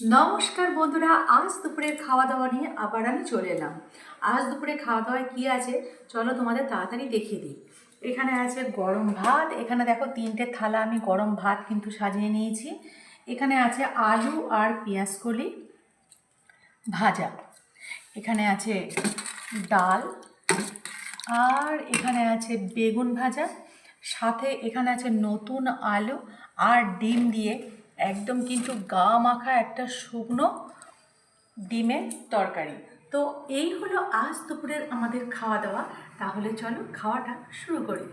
নমস্কার বন্ধুরা, আজ দুপুরের খাওয়া দাওয়া নিয়ে আবার আমি চলে এলাম। আজ দুপুরে খাওয়া দাওয়ায় কী আছে চলো তোমাদের তাড়াতাড়ি দেখিয়ে দিই। এখানে আছে গরম ভাত, এখানে দেখো 3টে থালা আমি গরম ভাত কিন্তু সাজিয়ে নিয়েছি। এখানে আছে আলু আর পেঁয়াজকলি ভাজা, এখানে আছে ডাল, আর এখানে আছে বেগুন ভাজা, সাথে এখানে আছে নতুন আলু আর ডিম দিয়ে একদম কিন্তু গা মাখা একটা শুকনো ডিমের তরকারি। তো এই হলো আজ দুপুরের আমাদের খাওয়া দাওয়া। তাহলে চলো খাওয়াটা শুরু করি।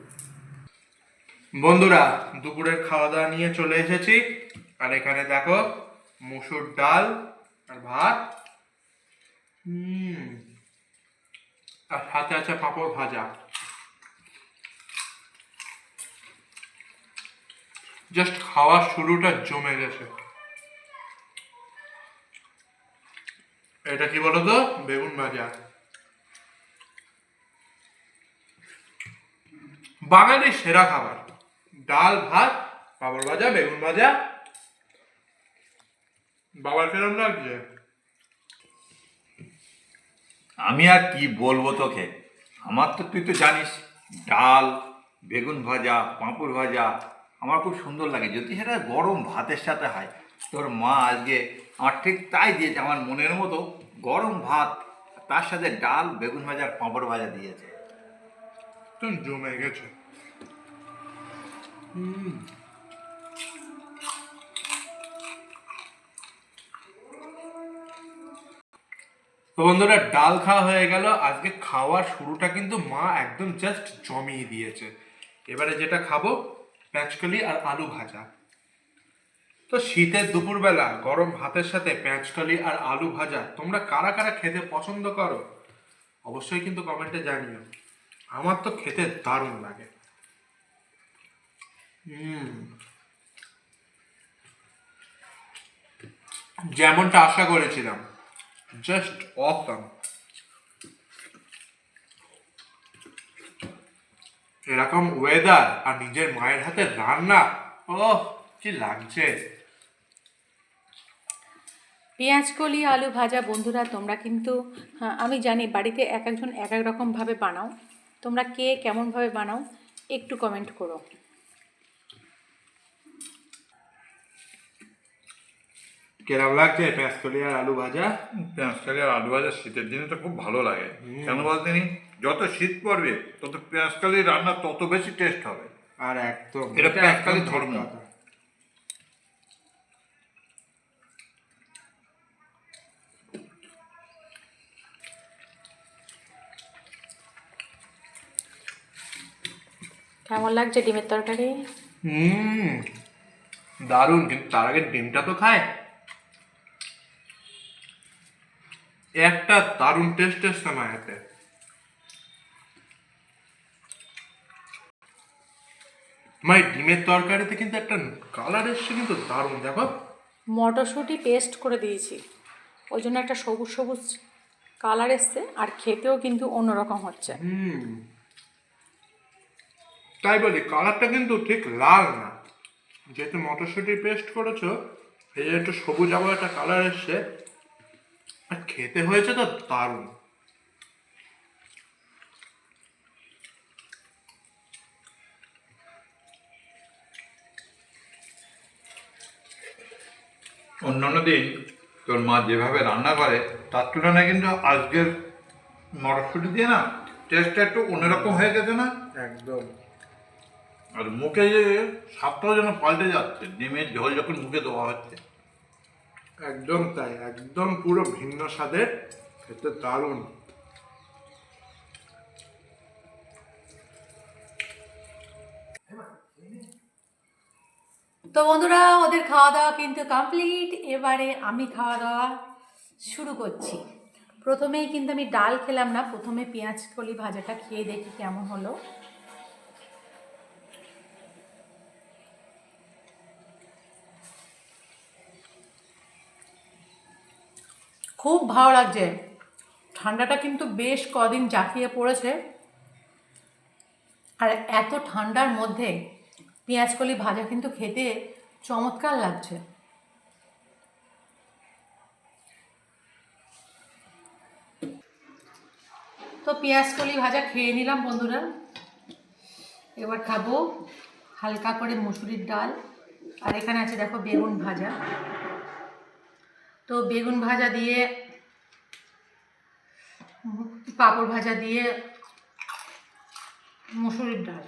বন্ধুরা, দুপুরের খাওয়া দাওয়া নিয়ে চলে এসেছি। আর এখানে দেখো মুসুর ডাল আর ভাত, আর সাথে আছে পাঁপড় ভাজা। জাস্ট খাওয়ার শুরুটা জমে গেছে। এটা কি বলতো, বেগুন ভাজা, বাঙালির সেরা খাবার। ডাল ভাত পাঁপড় ভাজা বেগুন ভাজা। বাবার কেরম লাগছে? আমি আর কি বলবো তোকে, আমার তো তুই তো জানিস, ডাল, বেগুন ভাজা, পাঁপড় ভাজা আমার খুব সুন্দর লাগে, যদি সেটা গরম ভাতের সাথে হয়। তোর মা আজকে আমার ঠিক তাই দিয়েছে, আমার মনের মতো গরম ভাত, তার সাথে ডাল, বেগুন ভাজা আর পাঁপড় ভাজা দিয়েছে। তো জমে গেছে। তো বন্ধুরা, ডাল খাওয়া হয়ে গেল। আজকে খাওয়ার শুরুটা কিন্তু মা একদম জাস্ট জমিয়ে দিয়েছে। এবারে যেটা খাবো, পেঁয়াজকলি আর আলু ভাজা। তো শীতের দুপুরবেলা গরম ভাতের সাথে পেঁয়াজকলি আর আলু ভাজা তোমরা কারা কারা খেতে পছন্দ করো অবশ্যই কিন্তু কমেন্টে জানিও। আমার তো খেতে দারুণ লাগে। যেমনটা আশা করেছিলাম, জাস্ট অসাম। এরকম ওয়েদার আর নিজের মায়ের হাতে রান্না, ওহ কি লাগছে। পেঁয়াজকলি আলু ভাজা বন্ধুরা, তোমরা কিন্তু আমি জানি বাড়িতে এক একজন এক এক রকমভাবে বানাও। তোমরা কে কেমনভাবে বানাও একটু কমেন্ট করো। কেরম লাগছে পেঁয়াজকলি আর আলু ভাজা? পেঁয়াজকালি আর আলু ভাজা শীতের দিনে তো খুব ভালো লাগে। কেন বলতেনি, যত শীত পড়বে তত পেঁয়াজকালি রান্না তত বেশি টেস্ট হবে। আর একদম এটা একদম পেঁয়াজকালি ঠিক ধর্ম। কথা। কেমন লাগছে ডিমের তরকারি? দারুণ, কিন্তু তার আগে ডিমটা তো খায়। একটা দারুণ টেস্ট এসছে না এতে। মানে ডিমের তরকারিতে কিন্তু একটা কালার এসছে, কিন্তু দারুণ। দেখো, মটরশুঁটি পেস্ট করে দিয়েছি, ওই জন্য একটা সবুজ সবুজ কালার এসছে, আর খেতেও কিন্তু অন্যরকম হচ্ছে। তাই বলি কালারটা কিন্তু ঠিক লাল না, যেহেতু মটরশুঁটি পেস্ট করেছো এই যে একটু সবুজ আবার একটা কালার এসছে। আর খেতে হয়েছে তো দারুণ। অন্যান্য দিন তোর মা যেভাবে রান্না করে তার তুলনায় কিন্তু আজকের মটরশুঁটি দিয়ে না টেস্টটা একটু অন্যরকম হয়ে গেছে না? একদম আর মুখে যে স্বাদটাও যেন পাল্টে যাচ্ছে, ডিমের ঝোল যখন মুখে দেওয়া হচ্ছে। একদম তাই, একদম পুরো ভিন্ন স্বাদের, খেতে দারুণ। তো বন্ধুরা, ওদের খাওয়া দাওয়া কিন্তু কমপ্লিট। এবারে আমি খাওয়া দাওয়া শুরু করছি। প্রথমেই কিন্তু আমি ডাল খেলাম না, প্রথমে পেঁয়াজ কলি ভাজাটা খেয়ে দেখি কেমন হলো। খুব ভালো লাগছে। ঠান্ডাটা কিন্তু বেশ কদিন জাঁকিয়ে পড়েছে, আর এত ঠান্ডার মধ্যে পেঁয়াজকলি ভাজা কিন্তু খেতে চমৎকার লাগছে। তো পেঁয়াজ কলি ভাজা খেয়ে নিলাম বন্ধুরা। এবার খাবো হালকা করে মুসুরির ডাল, আর এখানে আছে দেখো বেগুন ভাজা। তো বেগুন ভাজা দিয়ে পাঁপড় ভাজা দিয়ে মুসুরির ডাল।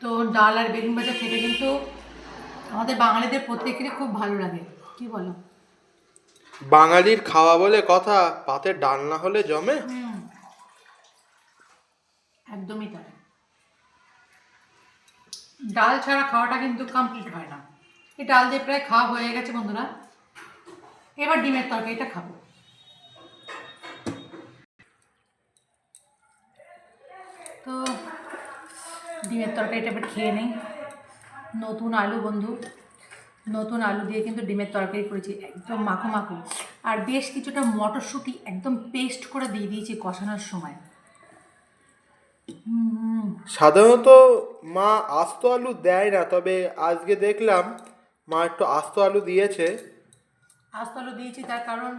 তো ডাল আর বেগুন ভাজা খেতে কিন্তু আমাদের বাঙালিদের প্রত্যেকেরই খুব ভালো লাগে, কি বলো? বাঙালির খাওয়া বলে কথা, পাতে ডাল না হলে জমে। একদমই তাই। ডাল ছাড়া খাওয়াটা কিন্তু কমপ্লিট হয় না। এই ডাল দিয়ে প্রায় খাওয়া হয়ে গেছে বন্ধুরা। এবার ডিমের তরকারিটা খাবো। তো ডিমের তরকারিটা এবার খেয়ে নেই। নতুন আলু বন্ধু, নতুন আলু দিয়ে কিন্তু ডিমের তরকারি করেছি, একদম মাখো মাখো। আর বেশ কিছুটা মটরশুঁটি একদম পেস্ট করে দিয়ে দিয়েছি কষানোর সময়। সাধারণত মা আস্ত আলু দেয় না, তবে আজকে দেখলাম মা একটু আস্ত আলু দিয়েছে। আস্ত আলু দিয়েছি তার কারণ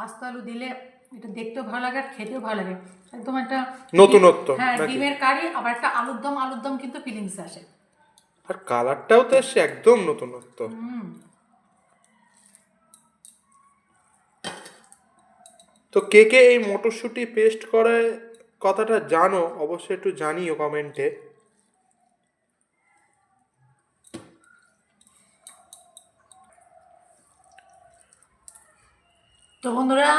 আস্ত আলু দিলে এটা দেখতেও ভালো লাগে আর খেতেও ভালো লাগে, একদম একটা নতুনত্ব হ্যাঁ নাকি? ডিমের কারি, আবার একটা আলুর দম কিন্তু ফিলিংস আসে। আর কালারটাও তো এসছে একদম নতুনত্ব। তো কে কে এই মটরশুঁটি পেস্ট করে কথাটা জানো অবশ্যই একটু জানিও কমেন্টে। তো বন্ধুরা,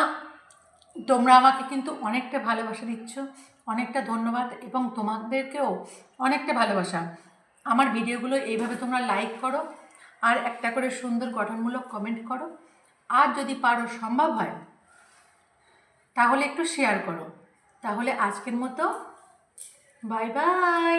তোমরা আমাকে কিন্তু অনেকটা ভালোবাসা দিচ্ছ, অনেকটা ধন্যবাদ, এবং তোমাদেরকেও অনেকটা ভালোবাসা। আমার ভিডিওগুলো এইভাবে তোমরা লাইক করো, আর একটা করে সুন্দর গঠনমূলক কমেন্ট করো, আর যদি পারো সম্ভব হয় তাহলে একটু শেয়ার করো। তাহলে আজকের মতো বাই বাই।